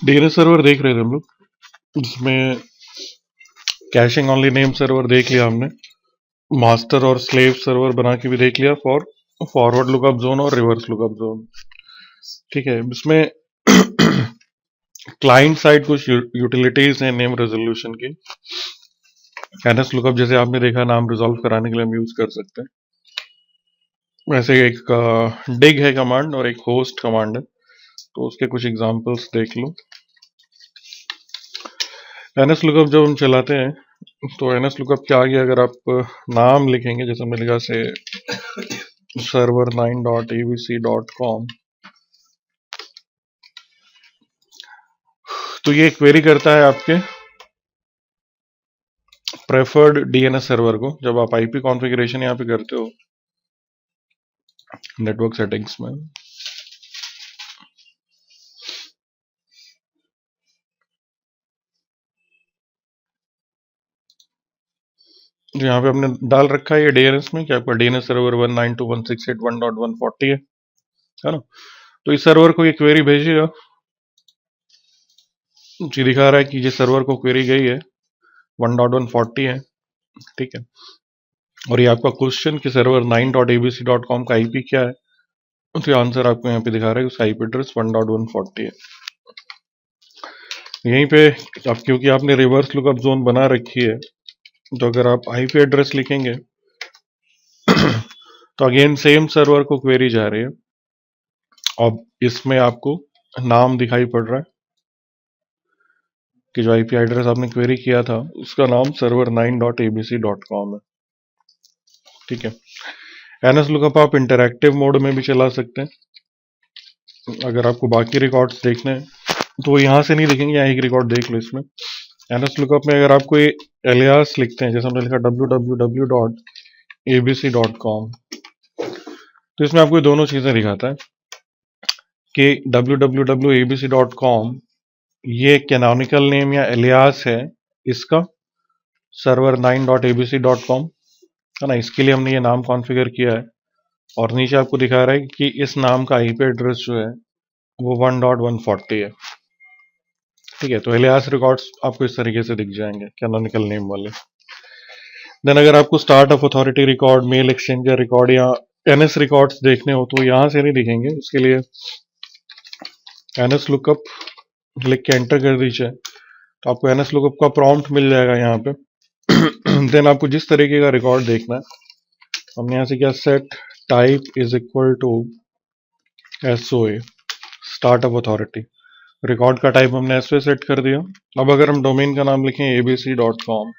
DNS server देख रहे थे हम लोग, जिसमें कैशिंग ओनली नेम सर्वर देख लिया हमने, मास्टर और स्लेव सर्वर बना के भी देख लिया फॉर फॉरवर्ड लुकअप जोन और रिवर्स लुकअप जोन। ठीक है, इसमें क्लाइंट साइड कुछ यूटिलिटीज हैं नेम रेजोल्यूशन की। एनएस लुकअप जैसे आपने देखा नाम रिजॉल्व कराने के लिए हम यूज कर सकते हैं, वैसे एक डिग है कमांड और एक होस्ट कमांड है, तो उसके कुछ एग्जांपल्स देख लो। एनएस लुकअप जब हम चलाते हैं तो एनएस लुकअप के आगे अगर आप नाम लिखेंगे, जैसे हमने लिखा से server9.abc.com, तो ये क्वेरी करता है आपके प्रेफर्ड डीएनएस सर्वर को। जब आप आईपी कॉन्फ़िगरेशन यहाँ पे करते हो नेटवर्क सेटिंग्स में, जो यहाँ पे हमने डाल रखा है ये डीएनएस में कि आपका डीएनएस सर्वर 192.168.1.140 है ना। तो इस सर्वर को ये क्वेरी भेजेगा, जी दिखा रहा है कि ये सर्वर को क्वेरी गई है 1.140 है, ठीक है। और ये आपका क्वेश्चन कि सर्वर 9.abc.com का आईपी क्या है, तो आंसर आपको यहाँ पे दिखा रहा है उसका आईपी एड्रेस 1.140 है। यहीं पे अब क्योंकि आपने रिवर्स लुकअप जोन बना रखी है, तो अगर आप आईपी एड्रेस लिखेंगे तो अगेन सेम सर्वर को क्वेरी जा रही है। अब इसमें आपको नाम दिखाई पड़ रहा है कि जो आईपी एड्रेस आपने क्वेरी किया था उसका नाम server9.abc.com है, ठीक है। एनएस लुकअप आप इंटरैक्टिव मोड में भी चला सकते हैं। अगर आपको बाकी रिकॉर्ड्स देखने हैं तो यहाँ से नहीं दिखेंगे, यहाँ एक रिकॉर्ड देख लो। इसमें एनएस लुकअप में अगर आपको एलियास लिखते हैं, जैसे हमने लिखा www.abc.com, तो इसमें आपको दोनों चीजें दिखाता है कि www.abc.com ये कैनोनिकल नेम या एलियास है इसका server9.abc.com है ना, इसके लिए हमने ये नाम कॉन्फ़िगर किया है। और नीचे आपको दिखा रहा है कि इस नाम का आईपी एड्रेस जो है वो 1.140 है, ठीक है। तो एलियास रिकॉर्ड्स आपको इस तरीके से दिख जाएंगे कैनोनिकल नेम वाले। देन अगर आपको start of authority record, mail exchanger record या एनएस रिकॉर्ड्स देखने हो तो यहाँ से नहीं दिखेंगे, उसके लिए एनएस लुकअप लिख के एंटर कर दीजिए, तो आपको एनएस लुकअप का प्रॉम्प्ट मिल जाएगा यहाँ पे। देन आपको जिस तरीके का रिकॉर्ड देखना है, हमने यहाँ से क्या set type is equal to SOA start of authority. Record का टाइप हमने एसओए सेट कर दिया। अब अगर हम डोमेन का नाम लिखें abc.com,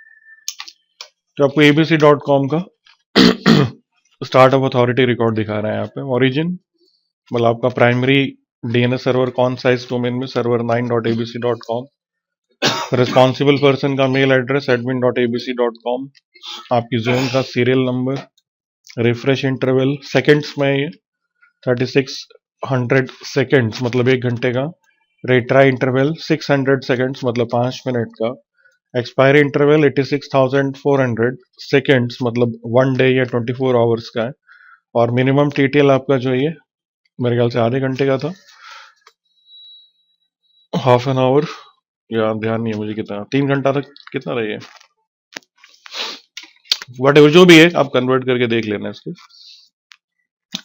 तो आपको abc.com का स्टार्ट ऑफ अथॉरिटी रिकॉर्ड दिखा रहा है यहाँ पे। ओरिजिन मतलब आपका प्राइमरी डीएनएस सर्वर कौन सा इस डोमेन में, server9.abc.com। रिस्पॉन्सिबल पर्सन का मेल एड्रेस admin.abc.com, आपकी जोन का serial number, refresh interval seconds में ये 3600 सेकंड्स मतलब 1 घंटे का, रेट्राई इंटरवल 600 सेकंड्स मतलब 5 मिनट का, एक्सपायरी इंटरवल 86,400 सेकंड्स मतलब 1 डे या 24 आवर्स का है, और मिनिमम टीटीएल आपका जो ये मेरे ख्याल से आधे घंटे का था, हाफ एन आवर या ध्यान नहीं है मुझे कितना, 3 घंटा तक कितना रही है, वट जो भी है आप कन्वर्ट करके देख लेना इसको।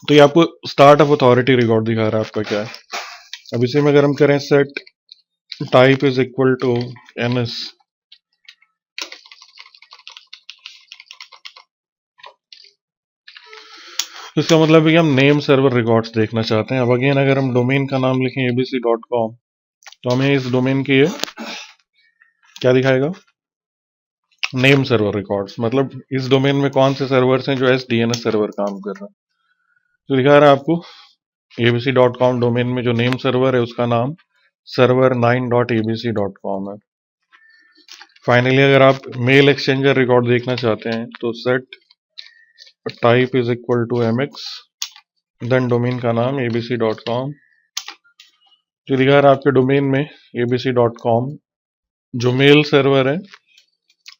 तो ये आपको स्टार्ट ऑफ अथॉरिटी रिकॉर्ड दिखा रहा है आपका क्या है। अब इसे में अगर हम करें set type is equal to NS, इसका मतलब है कि हम नेम सर्वर रिकॉर्ड्स देखना चाहते हैं। अब अगेन अगर हम डोमेन का नाम लिखें abc.com, तो हमें इस डोमेन की ये क्या दिखाएगा, नेम सर्वर रिकॉर्ड्स, मतलब इस डोमेन में कौन से सर्वर्स हैं जो एस डीएनएस सर्वर काम कर रहा है। तो दिखा रहा है आपको abc.com डोमेन में जो नेम सर्वर है उसका नाम server9.abc.com है। फाइनली अगर आप मेल एक्सचेंजर रिकॉर्ड देखना चाहते हैं तो set type is equal to mx, then domain का नाम abc.com, जो दिखा रहा है आपके डोमेन में abc.com जो मेल सर्वर है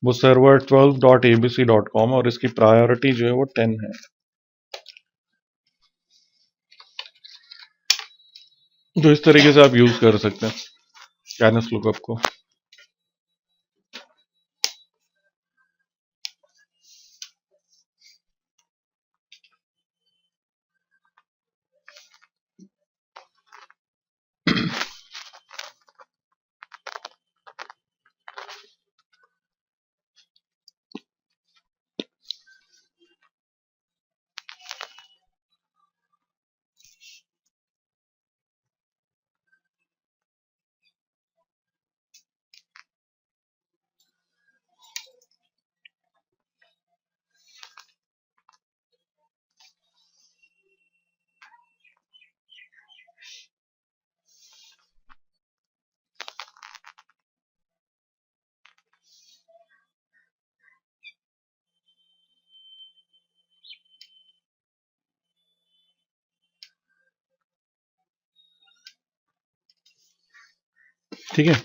वो सर्वर 12.abc.com और इसकी प्रायोरिटी जो है वो 10 है। तो इस तरीके से आप यूज कर सकते हैं कैनस लुकअप को। ठीक है,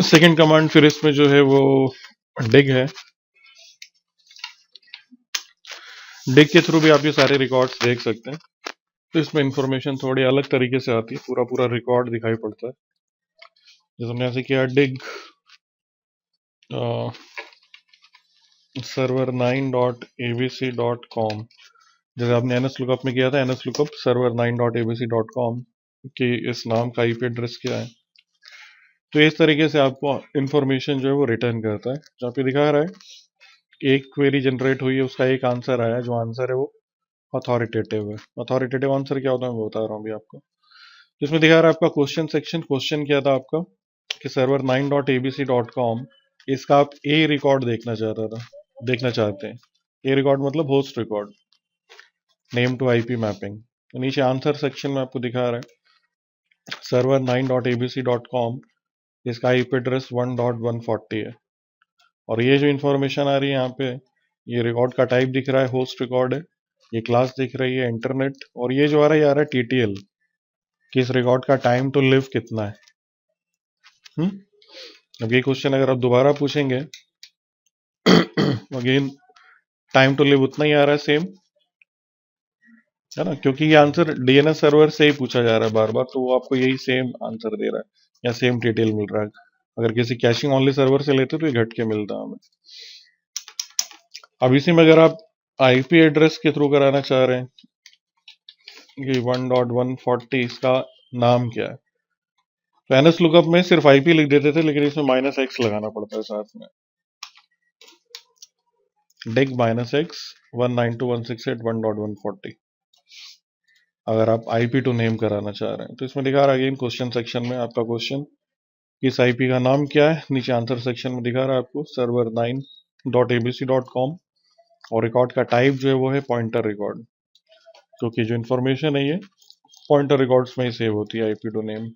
सेकंड कमांड फिर इसमें जो है वो डिग है। डिग के थ्रू भी आप ये सारे रिकॉर्ड्स देख सकते हैं। तो इसमें इंफॉर्मेशन थोड़ी अलग तरीके से आती है, पूरा पूरा रिकॉर्ड दिखाई पड़ता है। जैसे हमने ऐसे किया डिग server 9.abc.com, जैसे आपने एनएस लुकअप में किया था एनएस लुकअप server 9.abc.com कि इस नाम का आईपी एड्रेस क्या है। तो इस तरीके से आपको इंफॉर्मेशन जो है वो रिटर्न करता है। जहाँ पे दिखा रहा है एक क्वेरी जनरेट हुई है, उसका एक आंसर आया, जो आंसर है वो अथॉरिटेटिव है। अथॉरिटेटिव आंसर क्या होता है मैं बता रहा हूँ अभी आपको। इसमें दिखा रहा है आपका क्वेश्चन सेक्शन। क्वेश्चन क्या था आपका कि server 9.abc.com इसका आप ए रिकॉर्ड देखना चाहते हैं। ए रिकॉर्ड मतलब host record, name to IP mapping. तो नीचे आंसर सेक्शन में आपको दिखा रहा है server 9.abc.com इसका आईपी एड्रेस 1.140 है। और ये जो इंफॉर्मेशन आ रही है यहाँ पे, ये रिकॉर्ड का टाइप दिख रहा है, होस्ट रिकॉर्ड है, ये क्लास दिख रही है इंटरनेट, और ये जो आ रहा है ये आ रहा है टीटीएल कि इस रिकॉर्ड का टाइम टू लिव कितना है। अब ये क्वेश्चन अगर आप दोबारा पूछेंगे अगेन टाइम टू लिव उतना ही आ रहा है, सेम है ना, क्योंकि ये आंसर डीएनएस सर्वर से ही पूछा जा रहा है बार बार, तो वो आपको यही सेम आंसर दे रहा है या सेम डिटेल मिल रहा है। अगर किसी कैशिंग ओनली सर्वर से लेते तो ये घट के मिलता हमें। अब इसी में अगर आप आईपी एड्रेस के थ्रू कराना चाह रहे हैं कि 1.140 इसका नाम क्या है, तो एनएस लुकअप में सिर्फ आईपी लिख देते थे, लेकिन इसमें -x लगाना पड़ता है साथ में। डिग -x 192.168.1.140 अगर आप आईपी टू नेम कराना चाह रहे हैं। तो इसमें दिखा रहा है अगेन क्वेश्चन सेक्शन में आपका क्वेश्चन, इस आईपी का नाम क्या है। नीचे आंसर सेक्शन में दिखा रहा है आपको server 9.abc.com, और रिकॉर्ड का टाइप जो है वो है पॉइंटर रिकॉर्ड, क्योंकि जो इन्फॉर्मेशन है ये पॉइंटर रिकॉर्ड्स में ही सेव होती है आईपी टू नेम।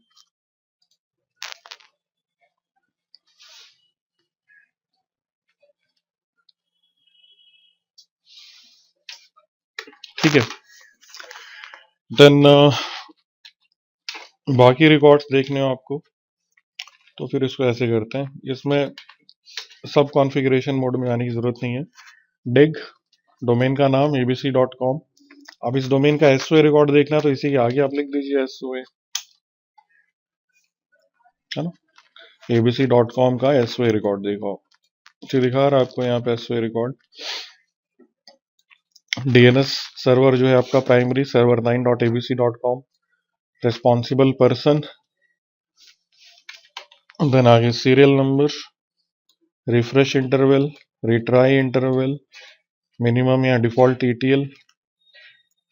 ठीक है, देन बाकी रिकॉर्ड्स देखने हो आपको तो फिर इसको ऐसे करते हैं। इसमें सब कॉन्फ़िगरेशन मोड में आने की जरूरत नहीं है। डिग डोमेन का नाम abc.com, अब इस डोमेन का एसओए रिकॉर्ड देखना तो इसी के आगे आप लिख दीजिए एसओए, है ना। abc.com का एसओए रिकॉर्ड देखो, तो दिखा रहा है आपको यहाँ पे एसओए रिकॉर्ड। डीएनएस सर्वर जो है आपका primary server 9.abc.com, responsible person, then आगे serial number, refresh interval, retry interval, minimum या डिफॉल्ट टीटीएल।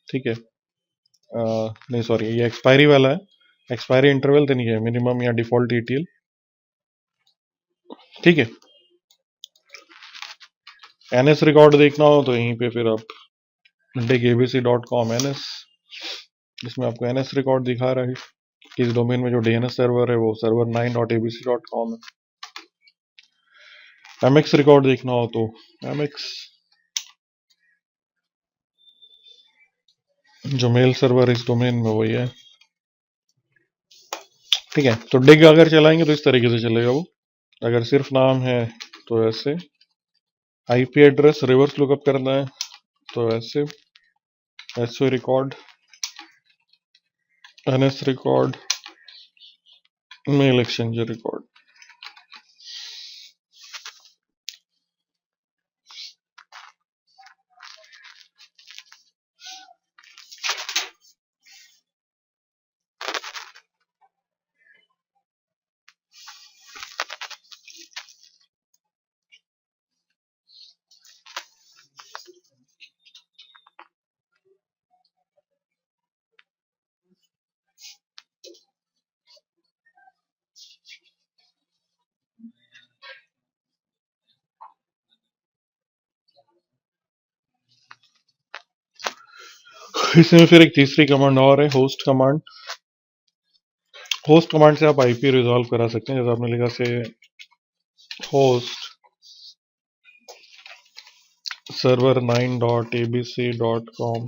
ठीक है, नहीं सॉरी ये एक्सपायरी वाला है, एक्सपायरी इंटरवल तो नहीं है, मिनिमम या डिफॉल्ट टीटीएल। ठीक है, एनएस रिकॉर्ड देखना हो तो यहीं पे फिर आप डिग abc.com एनएस, इसमें आपको एनएस रिकॉर्ड दिखा रहा है कि इस डोमेन में जो डीएनएस सर्वर है वो server 9.abc.com है। एमएक्स रिकॉर्ड देखना हो तो एमएक्स, जो मेल सर्वर इस डोमेन में वही है। ठीक है, तो डिग अगर चलाएंगे तो इस तरीके से चलेगा वो, अगर सिर्फ नाम है तो ऐसे, आईपी एड्रेस रिवर्स लुकअप करना है तो ऐसे SO record, NS record, mail exchanger record. इसमें फिर एक तीसरी कमांड और है, होस्ट कमांड। होस्ट कमांड से आप आईपी रिजॉल्व करा सकते हैं। जैसे आपने लिखा से होस्ट server 9.abc.com,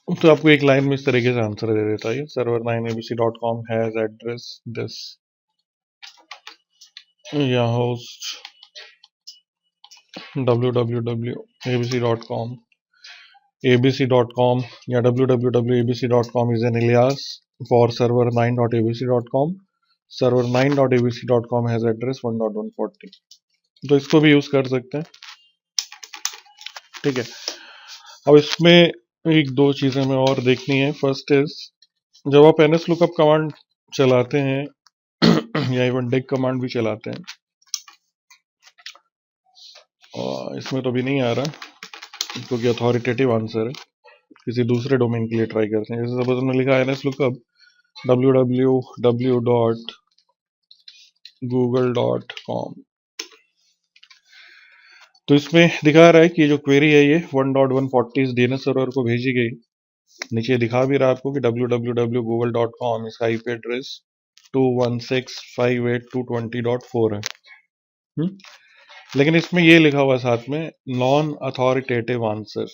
तो आपको एक लाइन में इस तरीके से आंसर दे देता है, server 9abc.com has address this, या होस्ट www.abc.com, abc.com या www.abc.com is an alias for server 9.abc.com. server 9.abc.com has address 1.140, तो इसको भी यूज कर सकते हैं। ठीक है, अब इसमें एक दो चीजें हमें और देखनी है। फर्स्ट इज, जब आप एनएस लुकअप कमांड चलाते हैं या इवन डिग कमांड भी चलाते हैं, और इसमें तो अभी नहीं आ रहा क्योंकि अथॉरिटेटिव आंसर है, किसी दूसरे डोमेन के लिए ट्राई करते हैं। जैसे सपोज हमने लिखा एनएस लुकअप www.google.com, तो इसमें दिखा रहा है कि जो क्वेरी है ये 1.140 डीएनएस सर्वर को भेजी गई। नीचे दिखा भी रहा है आपको कि www.google.com इसका आईपी एड्रेस 216.582.20.4 है। लेकिन इसमें ये लिखा हुआ है साथ में नॉन अथॉरिटेटिव आंसर।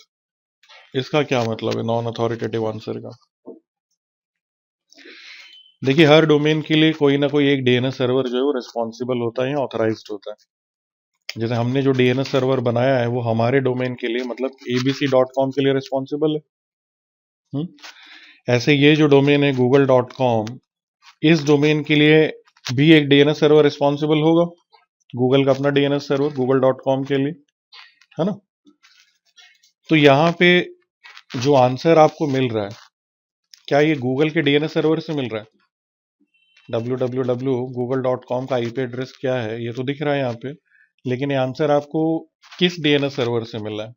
इसका क्या मतलब है नॉन अथॉरिटेटिव आंसर का? देखिए, हर डोमेन के लिए कोई ना कोई एक डीएनएस सर्वर जो है वो रिस्पॉन्सिबल होता है या ऑथराइज्ड होता है। जैसे हमने जो डीएनएस सर्वर बनाया है वो हमारे डोमेन के लिए, मतलब abc.com के लिए रिस्पॉन्सिबल है। ऐसे ये जो डोमेन है google.com, इस डोमेन के लिए भी एक डीएनएस सर्वर रिस्पॉन्सिबल होगा, गूगल का अपना डीएनएस सर्वर google.com के लिए, है ना। तो यहाँ पे जो आंसर आपको मिल रहा है, क्या ये गूगल के डीएनएस सर्वर से मिल रहा है? www.google.com का आईपी एड्रेस क्या है ये तो दिख रहा है यहाँ पे, लेकिन ये आंसर आपको किस डीएनएस सर्वर से मिला है?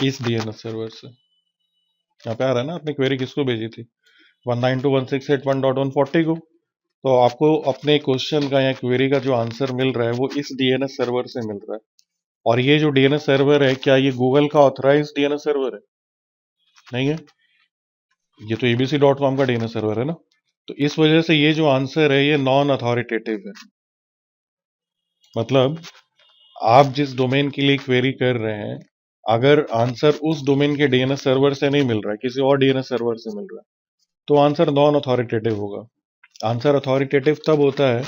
इस डीएनएस सर्वर से। यहाँ पे आ रहा है ना, आपने क्वेरी किसको भेजी थी? 192.168.1.140 को। तो आपको अपने क्वेश्चन का या क्वेरी का जो आंसर मिल रहा है वो इस डीएनएस सर्वर से मिल रहा है। और ये जो डीएनएस सर्वर है, क्या ये गूगल का ऑथराइज्ड डीएनएस सर्वर है? नहीं है, ये तो abc.com का डीएनएस सर्वर है ना। तो इस वजह से ये जो आंसर है ये नॉन अथॉरिटेटिव है। मतलब आप जिस डोमेन के लिए क्वेरी कर रहे हैं, अगर आंसर उस डोमेन के डीएनएस सर्वर से नहीं मिल रहा है, किसी और डीएनएस सर्वर से मिल रहा है, तो आंसर नॉन अथॉरिटेटिव होगा। आंसर अथॉरिटेटिव तब होता है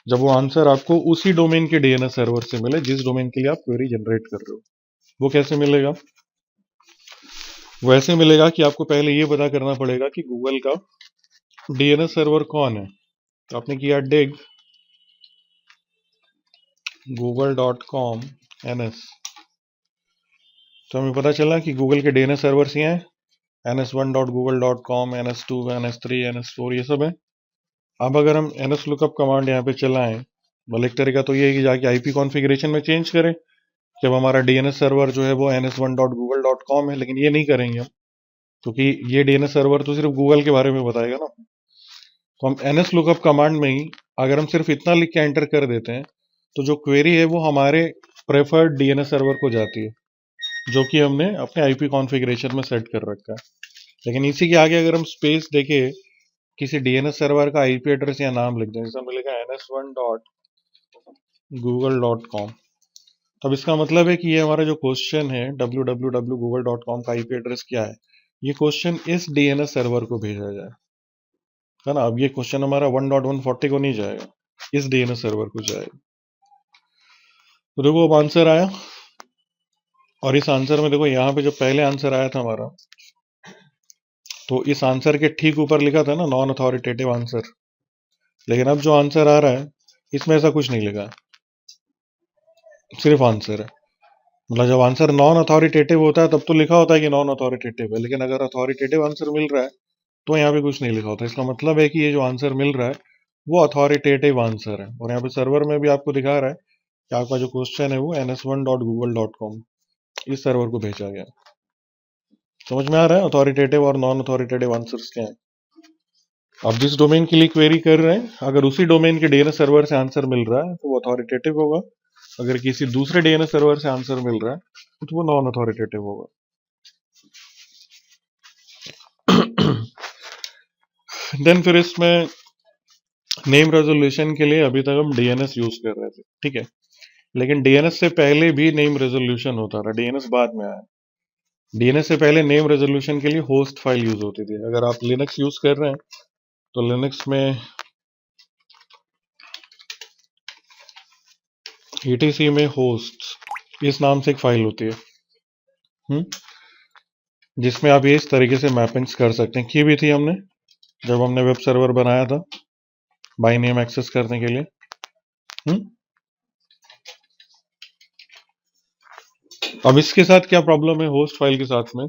जब वो आंसर आपको उसी डोमेन के डीएनएस सर्वर से मिले जिस डोमेन के लिए आप क्वेरी जनरेट कर रहे हो। वो कैसे मिलेगा? वैसे मिलेगा कि आपको पहले ये पता करना पड़ेगा कि गूगल का डीएनएस सर्वर कौन है। तो आपने किया डिग google.com ns, तो हमें पता चला कि गूगल के डीएनएस सर्वर्स ये हैं ns1.google.com, ns2, ns3, ns4, ये सब है। अब अगर हम ns lookup कमांड यहाँ पे चलाएं, मतलब एक तरीका तो ये है कि जाके आईपी कॉन्फ़िगरेशन में चेंज करें जब हमारा डीएनएस सर्वर जो है वो ns1.google.com है, लेकिन ये नहीं करेंगे हम, क्योंकि ये डीएनएस सर्वर तो सिर्फ गूगल के बारे में बताएगा ना। तो हम ns lookup कमांड में ही अगर हम सिर्फ इतना लिख के एंटर कर देते हैं तो जो क्वेरी है वो हमारे प्रेफर्ड डीएनएस सर्वर को जाती है, जो कि हमने अपने आईपी कॉन्फ़िगरेशन में सेट कर रखा है। लेकिन इसी के आगे अगर हम स्पेस देके किसी डीएनएस सर्वर का आईपी एड्रेस या नाम लिख दें, जैसे हमने लिखा ns1.google.com, तब इसका मतलब है कि ये हमारा जो क्वेश्चन है www.google.com का आईपी एड्रेस क्या है, ये क्वेश्चन इस डीएनएस सर्वर को भेजा जाए, है ना। अब ये क्वेश्चन हमारा 1.140 को नहीं जाएगा, इस डीएनएस सर्वर को जाएगा। तो देखो अब आंसर आया, और इस आंसर में देखो यहाँ पे जो पहले आंसर आया था हमारा, तो इस आंसर के ठीक ऊपर लिखा था ना नॉन अथॉरिटेटिव आंसर, लेकिन अब जो आंसर आ रहा है इसमें ऐसा कुछ नहीं लिखा, सिर्फ आंसर है। मतलब जब आंसर नॉन अथॉरिटेटिव होता है तब तो लिखा होता है कि नॉन अथॉरिटेटिव है, लेकिन अगर अथॉरिटेटिव आंसर मिल रहा है तो यहाँ पे कुछ नहीं लिखा होता। इसका मतलब है कि ये जो आंसर मिल रहा है वो अथॉरिटेटिव आंसर है। और यहाँ पे सर्वर में भी आपको दिखा रहा है कि आपका जो क्वेश्चन है वो ns1.google.com इस सर्वर को भेजा गया। समझ में आ रहा है अथॉरिटेटिव और नॉन अथॉरिटेटिव आंसर्स क्या है। आप जिस डोमेन के लिए क्वेरी कर रहे हैं, अगर उसी डोमेन के डीएनएस सर्वर से आंसर मिल रहा है तो वो अथॉरिटेटिव होगा, अगर किसी दूसरे डीएनएस सर्वर से आंसर मिल रहा है तो वो नॉन अथॉरिटेटिव होगा। देन फिर इसमें नेम रेजोल्यूशन के लिए अभी तक हम डीएनएस यूज कर रहे थे, ठीक है, लेकिन डीएनएस से पहले भी नेम रेजोल्यूशन होता था, डीएनएस बाद में आया। डीएनएस से पहले नेम रेजोल्यूशन के लिए होस्ट फाइल यूज होती थी। अगर आप लिनक्स यूज कर रहे हैं तो लिनक्स में ईटीसी में होस्ट इस नाम से एक फाइल होती है, जिसमें आप ये इस तरीके से मैपिंग्स कर सकते हैं। की भी थी हमने जब हमने वेब सर्वर बनाया था बाय नेम एक्सेस करने के लिए। अब इसके साथ क्या प्रॉब्लम है होस्ट फाइल के साथ में,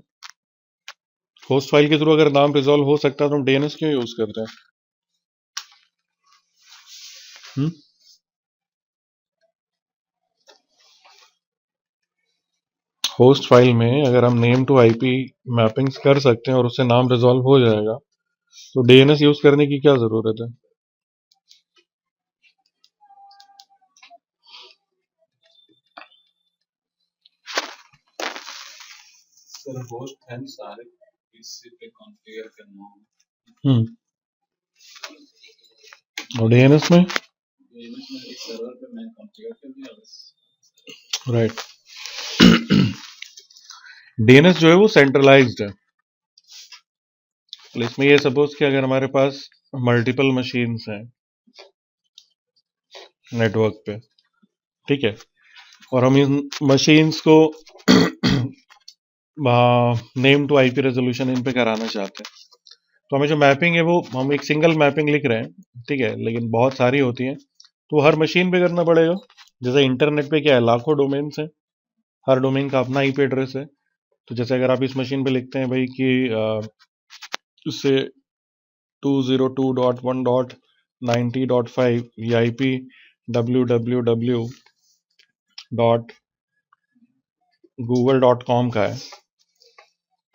होस्ट फाइल के थ्रू अगर नाम रिजॉल्व हो सकता है तो हम डीएनएस क्यों यूज करते हैं? होस्ट फाइल में अगर हम नेम टू आईपी मैपिंग्स कर सकते हैं और उससे नाम रिजॉल्व हो जाएगा तो डीएनएस यूज करने की क्या जरूरत है? सर होस्ट है सारे पीसी पे कॉन्फ़िगर करना होगा। और डीएनएस में इस सर्वर पे मैं कॉन्फ़िगर कर दिया बस। राइट। डीएनएस जो है वो सेंट्रलाइज्ड है। तो इसमें ये सपोज कि अगर हमारे पास मल्टीपल मशीन्स हैं नेटवर्क पे, ठीक है, और हम इन मशीन्स को नेम टू आईपी रेजोल्यूशन इन पे कराना चाहते हैं, तो हमें जो मैपिंग है वो हम एक सिंगल मैपिंग लिख रहे हैं, ठीक है, लेकिन बहुत सारी होती हैं तो हर मशीन पे करना पड़ेगा। जैसे इंटरनेट पे क्या है, लाखों डोमेन्स हैं, हर डोमेन का अपना आईपी एड्रेस है। तो जैसे अगर आप इस मशीन पे लिखते हैं भाई कि उससे 202.1.90.5 ये आईपी www.google.com का है,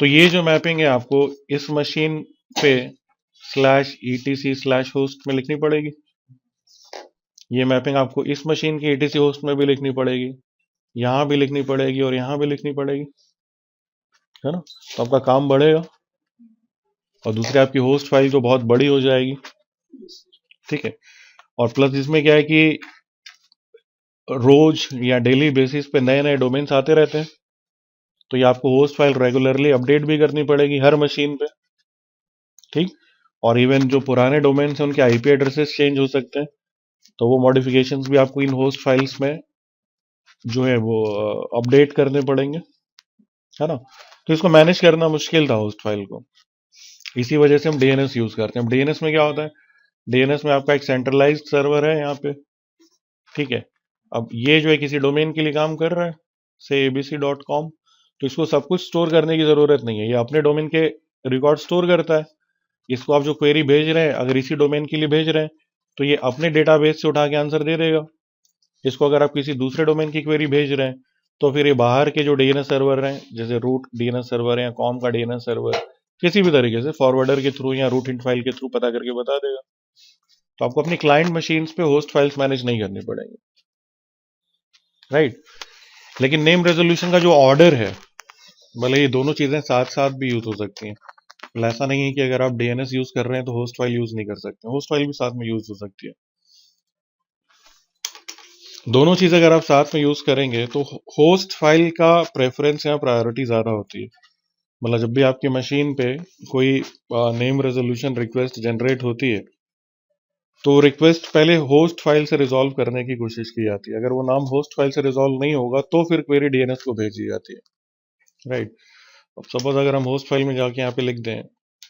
तो ये जो मैपिंग है आपको इस मशीन पे /etc/host में लिखनी पड़ेगी। ये मैपिंग आपको इस मशीन की etc होस्ट में भी लिखनी पड़ेगी, यहां भी लिखनी पड़ेगी और यहां भी लिखनी पड़ेगी, है ना। तो आपका काम बढ़ेगा और दूसरी आपकी होस्ट फाइल तो बहुत बड़ी हो जाएगी, ठीक है। और प्लस इसमें क्या है कि रोज या डेली बेसिस पे नए नए डोमेन्स आते रहते हैं, तो ये आपको होस्ट फाइल रेगुलरली अपडेट भी करनी पड़ेगी हर मशीन पे, ठीक। और इवन जो पुराने डोमेन्स हैं उनके आईपी एड्रेसेस चेंज हो सकते हैं, तो वो मॉडिफिकेशंस भी आपको इन होस्ट फाइल्स में जो है वो अपडेट करने पड़ेंगे, है ना। तो इसको मैनेज करना मुश्किल था होस्ट फाइल को, इसी वजह से हम डीएनएस यूज करते हैं। अब डीएनएस में क्या होता है, डीएनएस में आपका एक सेंट्रलाइज्ड सर्वर है यहाँ पे, ठीक है। अब ये जो है किसी डोमेन के लिए काम कर रहा है, से abc.com, तो इसको सब कुछ स्टोर करने की जरूरत नहीं है, ये अपने डोमेन के रिकॉर्ड स्टोर करता है। इसको आप जो क्वेरी भेज रहे हैं अगर इसी डोमेन के लिए भेज रहे हैं तो ये अपने डेटाबेस से उठा के आंसर दे देगा। इसको अगर आप किसी दूसरे डोमेन की क्वेरी भेज रहे हैं तो फिर ये बाहर के जो डीएनएस सर्वर हैं, जैसे रूट डीएनएस सर्वर है या कॉम का डीएनएस सर्वर, किसी भी तरीके से फॉरवर्डर के थ्रू या रूट इन फाइल के थ्रू पता करके बता देगा। तो आपको अपनी क्लाइंट मशीन्स पे होस्ट फाइल्स मैनेज नहीं करनी पड़ेंगी, राइट। लेकिन नेम रेजोल्यूशन का जो ऑर्डर है, भले ये दोनों चीजें साथ साथ भी यूज हो सकती हैं, ऐसा नहीं है कि अगर आप डीएनएस यूज कर रहे हैं तो होस्ट फाइल यूज नहीं कर सकते, होस्ट फाइल भी साथ में यूज हो सकती है। दोनों चीज अगर आप साथ में यूज करेंगे तो होस्ट फाइल का प्रेफरेंस या प्रायोरिटी ज्यादा होती है। मतलब जब भी आपकी मशीन पे कोई नेम रेजोल्यूशन रिक्वेस्ट जनरेट होती है तो रिक्वेस्ट पहले होस्ट फाइल से रिजॉल्व करने की कोशिश की जाती है। अगर वो नाम होस्ट फाइल से रिजॉल्व नहीं होगा तो फिर क्वेरी डीएनएस को भेजी जाती है, राइट। अब सपोज अगर हम होस्ट फाइल में जाके यहाँ पे लिख दें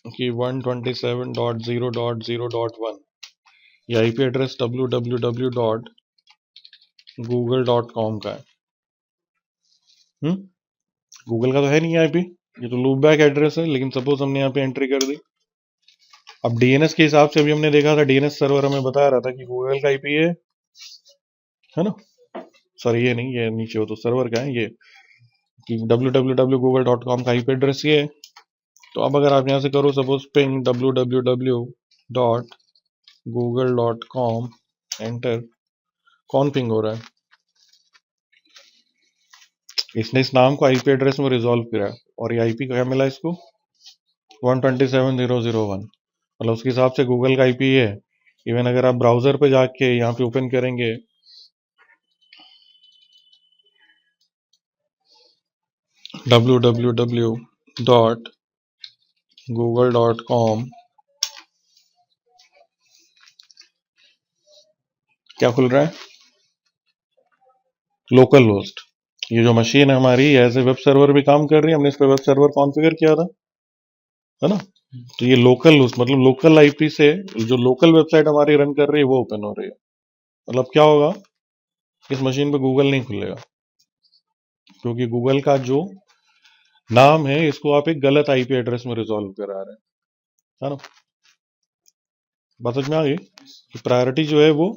कि 127.0.0.1 ये आईपी एड्रेस www.google.com का है। गूगल का तो है नहीं आईपी, ये तो लूप बैक एड्रेस है। लेकिन सपोज हमने यहाँ पे एंट्री कर दी। अब डीएनएस के हिसाब से अभी हमने देखा था, डीएनएस सर्वर हमें बता रहा था कि गूगल का आईपी है ना। सॉरी ये नहीं, ये नीचे हो तो सर्वर का है ये, कि www.google.com का आईपी एड्रेस ये है। तो अब अगर आप यहाँ से करो सपोज पिंग www.google.com, एंटर, कौन पिंग हो रहा है? इसने इस नाम को आईपी एड्रेस में रिजॉल्व किया, और ये आईपी क्या मिला इसको? 127.0.0.1, मतलब उसके हिसाब से गूगल का आईपी है। इवन अगर आप ब्राउजर पे जाके यहाँ पे ओपन करेंगे www.google.com, क्या खुल रहा है? Local host. ये जो मशीन है हमारी एज ए वेब सर्वर भी काम कर रही है, हमने इस पे वेब सर्वर कॉन्फ़िगर किया था, है ना। तो ये लोकल होस्ट मतलब लोकल आईपी से जो लोकल वेबसाइट हमारी रन कर रही है वो ओपन हो रही है। मतलब क्या होगा, इस मशीन पे गूगल नहीं खुलेगा, क्योंकि गूगल का जो नाम है इसको आप एक गलत आईपी एड्रेस में रिजॉल्व करा रहे हैं, है ना। बात समझ में आ गई कि प्रायोरिटी जो है वो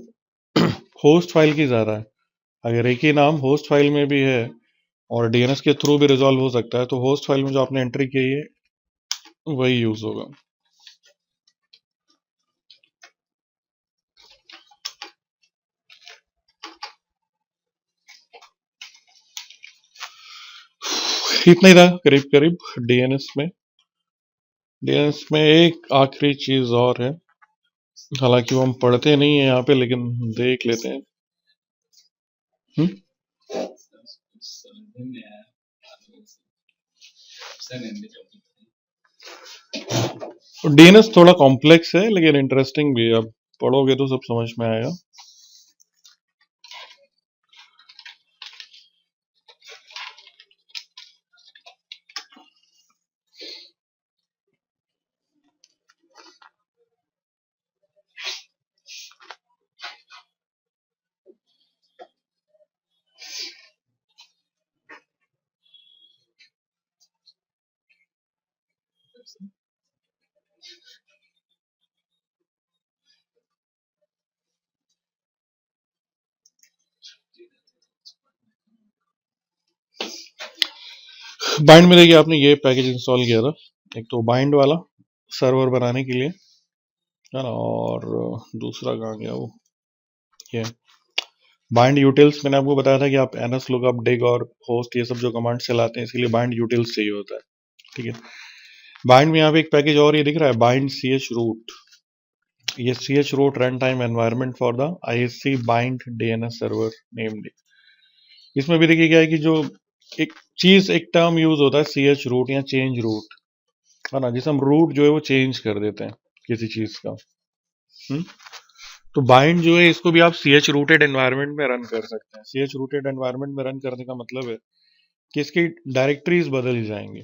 होस्ट फाइल की ज्यादा है। अगर एक ही नाम होस्ट फाइल में भी है और डीएनएस के थ्रू भी रिजॉल्व हो सकता है, तो होस्ट फाइल में जो आपने एंट्री की है वही यूज होगा। इतना ही था करीब करीब डीएनएस में। डीएनएस में एक आखिरी चीज और है, हालांकि वो हम पढ़ते नहीं है यहाँ पे, लेकिन देख लेते हैं। डीएनएस थोड़ा कॉम्प्लेक्स है लेकिन इंटरेस्टिंग भी है, अब पढ़ोगे तो सब समझ में आएगा। बाइंड में देखिए आपने ये पैकेज इंस्टॉल किया था, एक तो बाइंड वाला सर्वर बनाने के लिए, है ना, और दूसरा कहाँ गया वो, ये बाइंड यूटिल्स। मैंने आपको बताया था कि आप एनएस लुकअप डिग और होस्ट ये सब जो कमांड चलाते हैं, इसके लिए बाइंड यूटिल्स चाहिए होता है, ठीक है। बाइंड में यहाँ पे एक पैकेज और ये दिख रहा है, बाइंड सी एच रूट। ये C H root run time environment for the ISC bind DNS server named. इसमें भी देखिए क्या है कि जो एक चीज, एक टर्म यूज होता है सी एच रूट या चेंज रूट, है ना, जिसे हम रूट जो है वो चेंज कर देते हैं किसी चीज का। हम्म? तो बाइंड जो है इसको भी आप सी एच रूटेड एनवायरमेंट में रन कर सकते हैं। सी एच रूटेड एनवायरमेंट में रन करने का मतलब है कि इसकी डायरेक्टरीज बदल जाएंगी।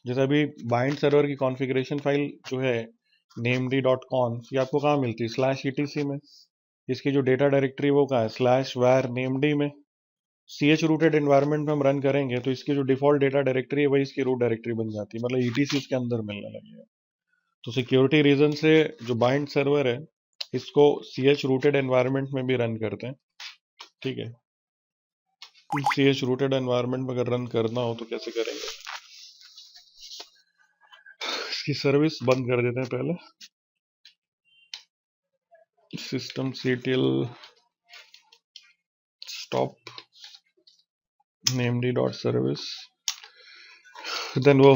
जैसे अभी बाइंड सर्वर की कॉन्फ़िगरेशन फाइल जो है named.conf, ये आपको कहाँ मिलती है? /etc में। इसकी जो डेटा डायरेक्टरी वो कहाँ है? /var named में। सी एच रूटेड एनवायरमेंट में हम रन करेंगे तो इसकी जो डिफॉल्ट डेटा डायरेक्टरी है वही इसकी रूट डायरेक्टरी बन जाती है, मतलब ईटीसी उसके अंदर मिलने लगेगा। तो सिक्योरिटी रीजन से जो बाइंड सर्वर है इसको सी एच रूटेड एनवायरमेंट में भी रन करते हैं, ठीक है। सी एच रूटेड एनवायरमेंट में अगर रन करना हो तो कैसे करेंगे, इसकी सर्विस बंद कर देते हैं पहले। System ctl stop named.service, then वो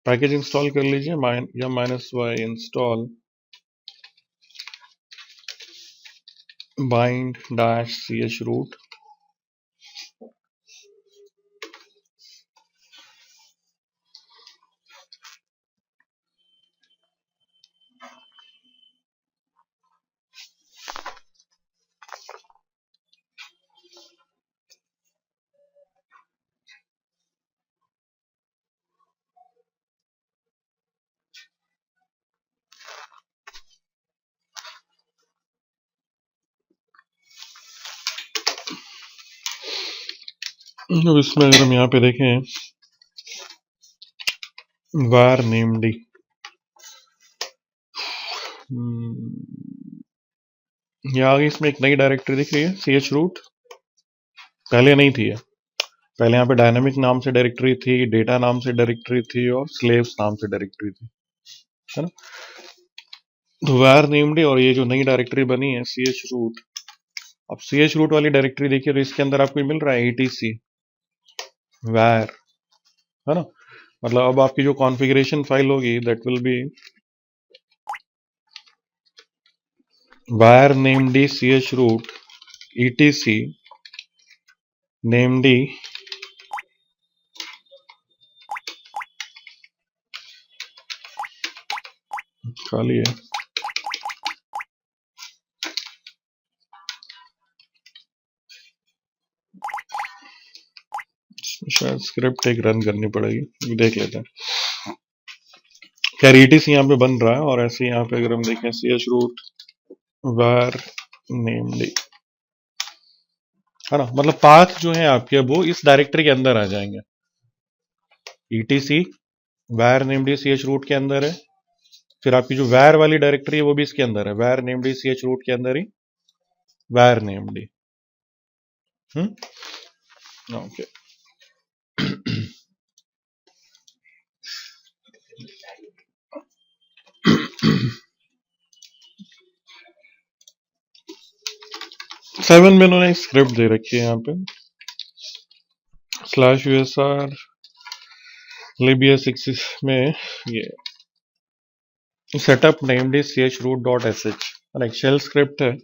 पैकेज इंस्टॉल कर लीजिए, या -y इंस्टॉल bind-chroot। अब इसमें अगर हम यहाँ पे देखें var named यहाँ आगे इसमें एक नई डायरेक्टरी दिख रही है ch root, पहले नहीं थी है। पहले यहाँ पे डायनामिक नाम से डायरेक्टरी थी, डेटा नाम से डायरेक्टरी थी और स्लेव्स नाम से डायरेक्टरी थी, है ना। तो var named और ये जो नई डायरेक्टरी बनी है ch root, अब ch root वाली डायरेक्टरी देखिए तो इसके अंदर आपको मिल रहा है etc var, है ना। मतलब अब आपकी जो कॉन्फ़िगरेशन फाइल होगी that will be var named ch root etc named खाली है, शायद स्क्रिप्ट एक रन करनी पड़ेगी, देख लेते हैं। खैर etc यहाँ पे बन रहा है और ऐसे यहाँ पे अगर हम देखें ch root var named, है ना। मतलब पाथ जो है आपके वो इस डायरेक्टरी के अंदर आ जाएंगे। etc var named ch root के अंदर है, फिर आपकी जो var वाली डायरेक्टरी है वो भी इसके अंदर है, var named ch root के अंदर ही var named। ओके। 7 में उन्होंने स्क्रिप्ट दे रखी है यहाँ पे /usr libs6 में ये setup named ch root dot sh, एक शेल स्क्रिप्ट है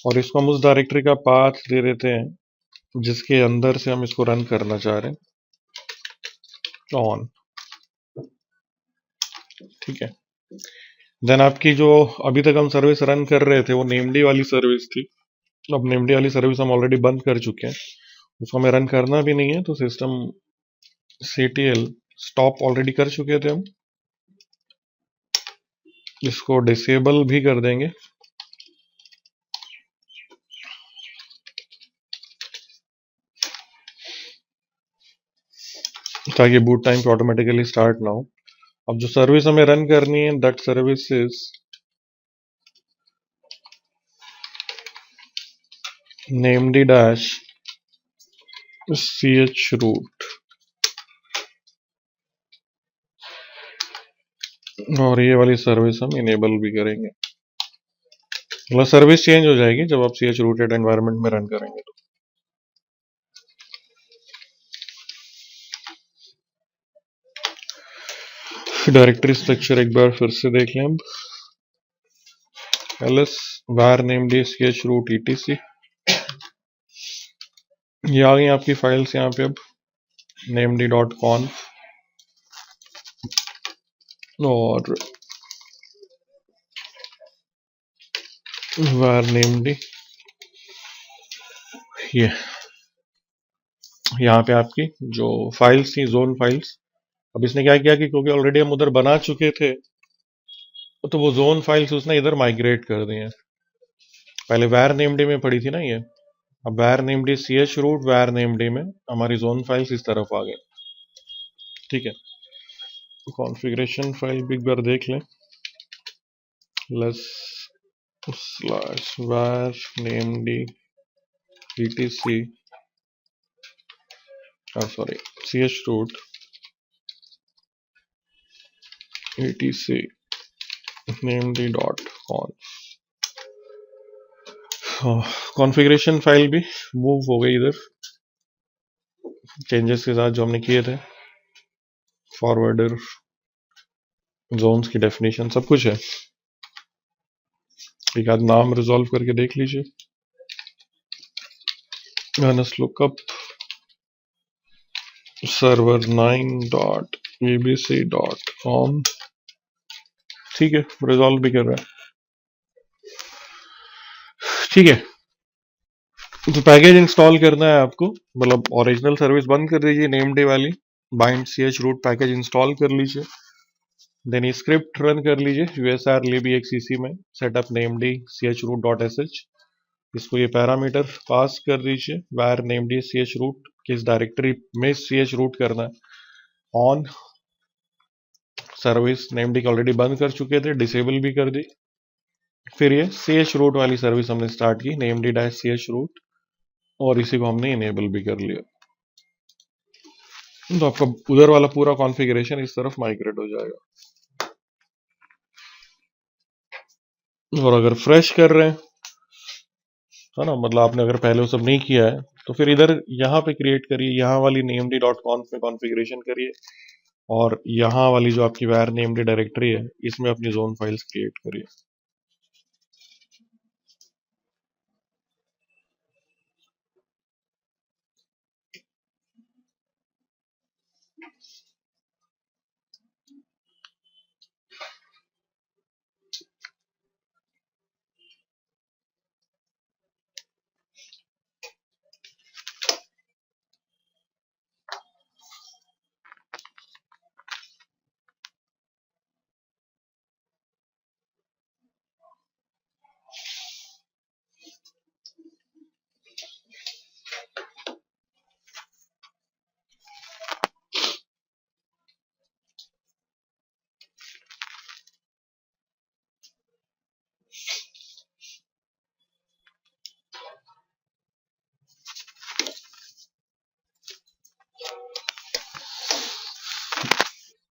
और इसको हम उस डायरेक्टरी का पाथ दे देते हैं जिसके अंदर से हम इसको रन करना चाह रहे हैं, ऑन, ठीक है। देन आपकी जो अभी तक हम सर्विस रन कर रहे थे वो नेमडी वाली सर्विस थी, अब नेमडी वाली सर्विस हम ऑलरेडी बंद कर चुके हैं, उसको हमें रन करना भी नहीं है, तो सिस्टम ctl स्टॉप ऑलरेडी कर चुके थे हम, इसको डिसेबल भी कर देंगे ताकि बूट टाइम पे ऑटोमेटिकली स्टार्ट ना हो। अब जो सर्विस हमें रन करनी है that service is named dash ch root, और ये वाली सर्विस हम इनेबल भी करेंगे, मतलब सर्विस चेंज हो जाएगी जब आप ch rooted एनवायरनमेंट में रन करेंगे तो। डायरेक्टरी स्ट्रक्चर एक बार फिर से देख लें अब, ls var named ch root etc, ये आ गई आपकी फाइल्स यहाँ पे अब named.conf और var named, ये यहाँ पे आपकी जो फाइल्स थी जोन फाइल्स, अब इसने क्या किया कि क्योंकि ऑलरेडी हम उधर बना चुके थे तो वो जोन फाइल्स उसने इधर माइग्रेट कर दी हैं। पहले var named में पड़ी थी ना ये, अब var named ch root var named में हमारी जोन फाइल्स इस तरफ आ गई, ठीक है। कॉन्फ़िगरेशन फाइल भी एक बार देख लें, /var named etc sorry ch root etc named.conf, configuration file भी मूव हो गई इधर चेंजेस के साथ जो हमने किए थे, फॉरवर्डर, जोन्स की डेफिनेशन सब कुछ है। एक आध नाम रिजॉल्व करके देख लीजिए, lookup server9.abc.com, ठीक है, रिजॉल्व भी कर रहा है, ठीक है। तो पैकेज इंस्टॉल करना है आपको, मतलब ओरिजिनल सर्विस बंद कर दीजिए नेमड वाली, bind ch root package install कर लीजिए, देन ये स्क्रिप्ट रन कर लीजिए usr libxcc में setup named ch root dot sh, इसको ये पैरामीटर पास कर दीजिए var named ch root किस डायरेक्टरी में ch रूट करना है। ऑन सर्विस नेमडी ऑलरेडी बंद कर चुके थे, डिसेबल भी कर दी। फिर ये ch रूट वाली सर्विस हमने स्टार्ट की, नेमडी डैश ch रूट, और इसी को हमने इनेबल भी कर लिया। तो आपका उधर वाला पूरा कॉन्फ़िगरेशन इस तरफ माइग्रेट हो जाएगा। और अगर फ्रेश कर रहे हैं, है ना, मतलब आपने अगर पहले वो सब नहीं किया है तो फिर इधर यहाँ पे क्रिएट करिए, यहाँ वाली namd.conf में कॉन्फ़िगरेशन करिए, और यहाँ वाली जो आपकी var namd डायरेक्टरी है इसमें अपनी जोन फाइल्स क्रिएट करिए।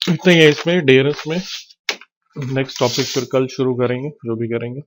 इतना ही है इसमें, DNS में। नेक्स्ट टॉपिक फिर कल शुरू करेंगे, जो भी करेंगे।